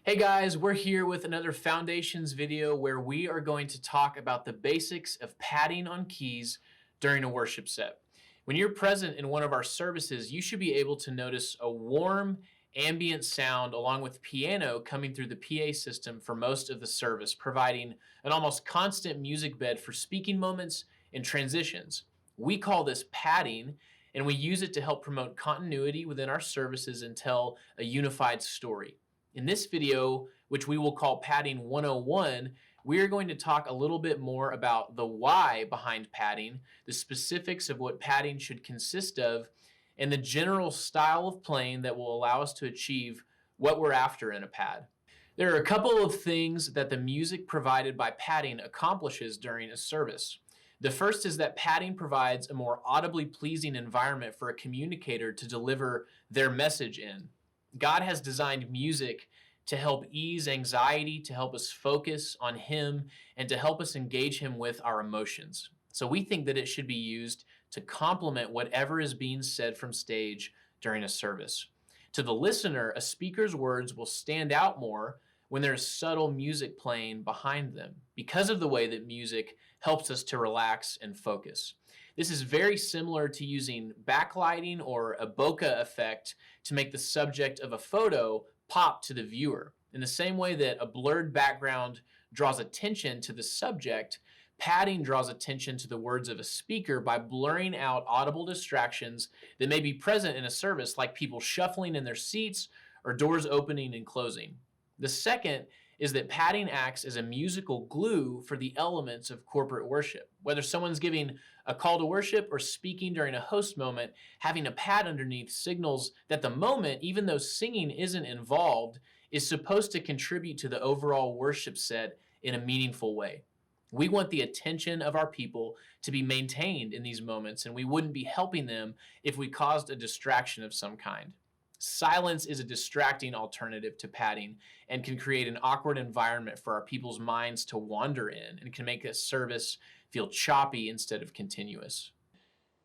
Hey guys, we're here with another Foundations video where we are going to talk about the basics of padding on keys during a worship set. When you're present in one of our services, you should be able to notice a warm ambient sound along with piano coming through the PA system for most of the service, providing an almost constant music bed for speaking moments and transitions. We call this padding, and we use it to help promote continuity within our services and tell a unified story. In this video, which we will call Padding 101, we are going to talk a little bit more about the why behind padding, the specifics of what padding should consist of, and the general style of playing that will allow us to achieve what we're after in a pad. There are a couple of things that the music provided by padding accomplishes during a service. The first is that padding provides a more audibly pleasing environment for a communicator to deliver their message in. God has designed music to help ease anxiety, to help us focus on Him, and to help us engage Him with our emotions. So we think that it should be used to complement whatever is being said from stage during a service. To the listener, a speaker's words will stand out more when there's subtle music playing behind them because of the way that music helps us to relax and focus. This is very similar to using backlighting or a bokeh effect to make the subject of a photo pop to the viewer. In the same way that a blurred background draws attention to the subject, padding draws attention to the words of a speaker by blurring out audible distractions that may be present in a service, like people shuffling in their seats or doors opening and closing. The second is that padding acts as a musical glue for the elements of corporate worship. Whether someone's giving a call to worship or speaking during a host moment, having a pad underneath signals that the moment, even though singing isn't involved, is supposed to contribute to the overall worship set in a meaningful way. We want the attention of our people to be maintained in these moments, and we wouldn't be helping them if we caused a distraction of some kind. Silence is a distracting alternative to padding and can create an awkward environment for our people's minds to wander in and can make a service feel choppy instead of continuous.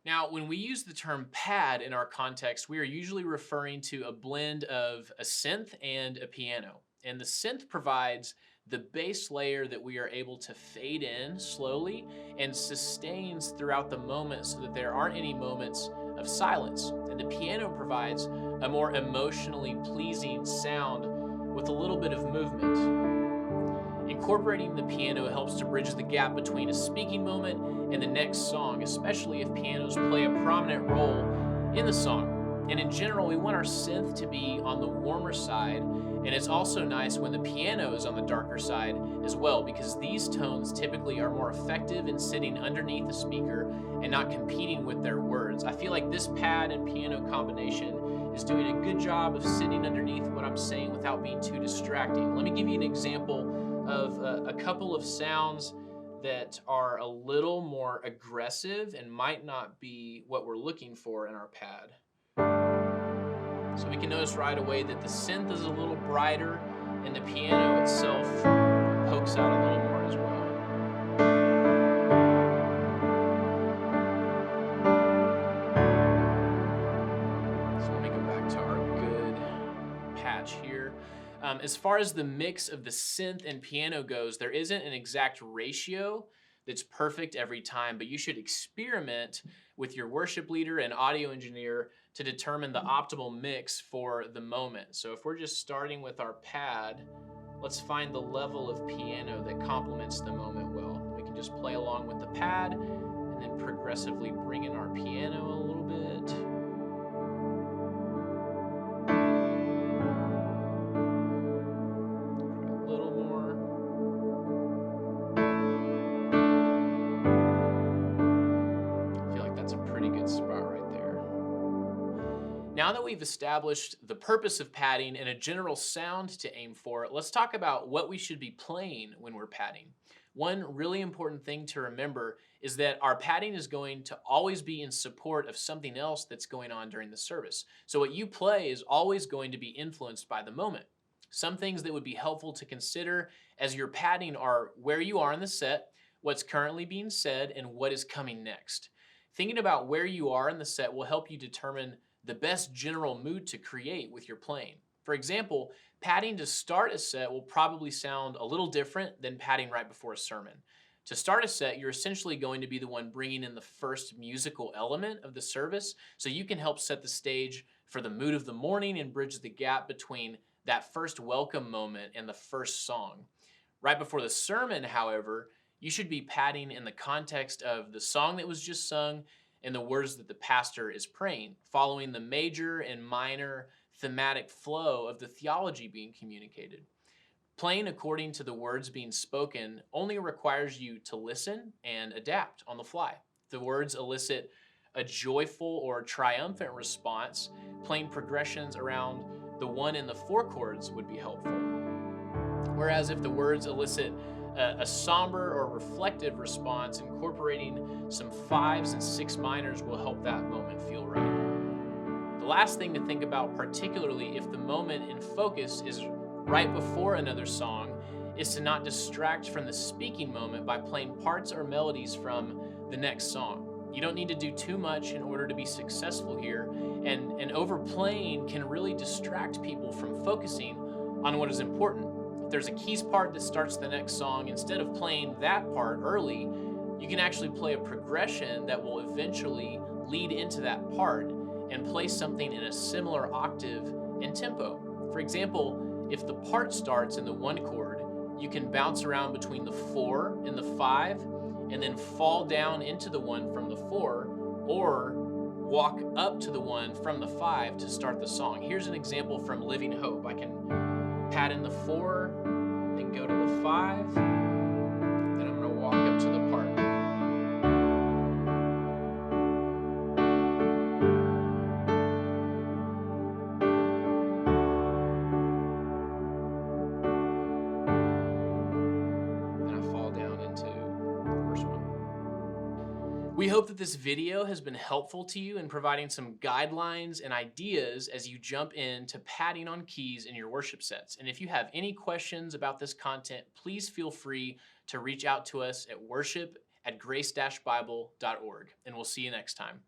Now, when we use the term pad in our context, we are usually referring to a blend of a synth and a piano. And the synth provides the base layer that we are able to fade in slowly and sustains throughout the moment so that there aren't any moments of silence. And the piano provides a more emotionally pleasing sound with a little bit of movement. Incorporating the piano helps to bridge the gap between a speaking moment and the next song, especially if pianos play a prominent role in the song. And in general, we want our synth to be on the warmer side, and it's also nice when the piano is on the darker side as well, because these tones typically are more effective in sitting underneath the speaker and not competing with their words. I feel like this pad and piano combination is doing a good job of sitting underneath what I'm saying without being too distracting. Let me give you an example of a couple of sounds that are a little more aggressive and might not be what we're looking for in our pad. So we can notice right away that the synth is a little brighter and the piano itself pokes out a little more as well. So let me go back to our good patch here. As far as the mix of the synth and piano goes, there isn't an exact ratio that's perfect every time, but you should experiment with your worship leader and audio engineer to determine the optimal mix for the moment. So if we're just starting with our pad, let's find the level of piano that complements the moment well. We can just play along with the pad and then progressively bring in our piano a little bit. A little more. I feel like that's a pretty good spot right there. Now that we've established the purpose of padding and a general sound to aim for, let's talk about what we should be playing when we're padding. One really important thing to remember is that our padding is going to always be in support of something else that's going on during the service. So what you play is always going to be influenced by the moment. Some things that would be helpful to consider as you're padding are where you are in the set, what's currently being said, and what is coming next. Thinking about where you are in the set will help you determine the best general mood to create with your playing. For example, padding to start a set will probably sound a little different than padding right before a sermon. To start a set, you're essentially going to be the one bringing in the first musical element of the service, so you can help set the stage for the mood of the morning and bridge the gap between that first welcome moment and the first song. Right before the sermon, however, you should be padding in the context of the song that was just sung and the words that the pastor is praying, following the major and minor thematic flow of the theology being communicated. Playing according to the words being spoken only requires you to listen and adapt on the fly. If the words elicit a joyful or triumphant response, playing progressions around the 1 and the 4 chords would be helpful. Whereas if the words elicit a somber or reflective response, incorporating some 5s and 6 minors will help that moment feel right. The last thing to think about, particularly if the moment in focus is right before another song, is to not distract from the speaking moment by playing parts or melodies from the next song. You don't need to do too much in order to be successful here, and overplaying can really distract people from focusing on what is important. If there's a keys part that starts the next song, instead of playing that part early, you can actually play a progression that will eventually lead into that part and play something in a similar octave and tempo. For example, if the part starts in the 1 chord, you can bounce around between the 4 and the 5 and then fall down into the 1 from the 4, or walk up to the 1 from the 5 to start the song. Here's an example from Living Hope. I can pad in the 4, then go to the 5, then I'm going to walk up to the part. We hope that this video has been helpful to you in providing some guidelines and ideas as you jump into padding on keys in your worship sets. And if you have any questions about this content, please feel free to reach out to us at worship@grace-bible.org. And we'll see you next time.